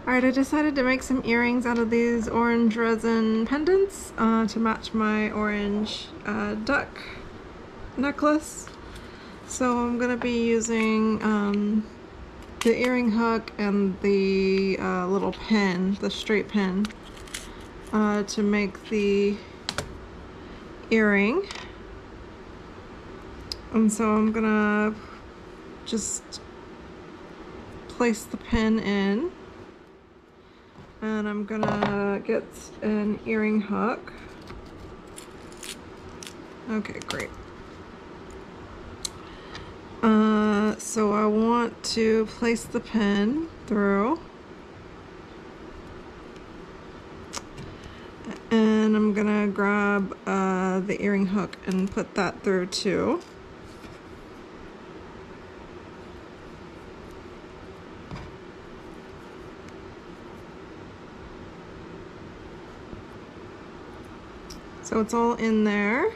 Alright, I decided to make some earrings out of these orange resin pendants to match my orange duck necklace. So I'm going to be using the earring hook and the little pin, the straight pin, to make the earring. And so I'm going to just place the pin in. And I'm gonna get an earring hook. Okay, great. So I want to place the pin through. And I'm gonna grab the earring hook and put that through too. So it's all in there.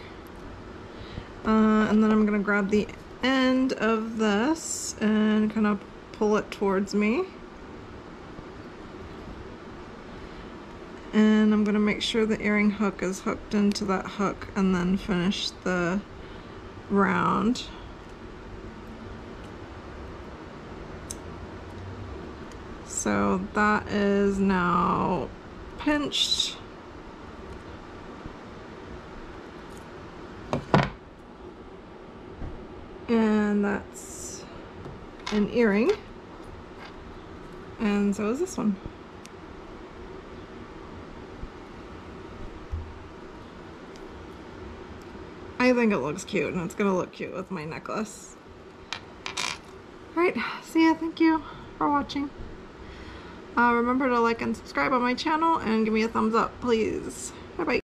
And then I'm gonna grab the end of this and kind of pull it towards me. And I'm gonna make sure the earring hook is hooked into that hook and then finish the round. So that is now pinched. And that's an earring, and so is this one. I think it looks cute, and it's gonna look cute with my necklace. Alright, see ya, thank you for watching. Remember to like and subscribe on my channel, and give me a thumbs up, please. Bye bye.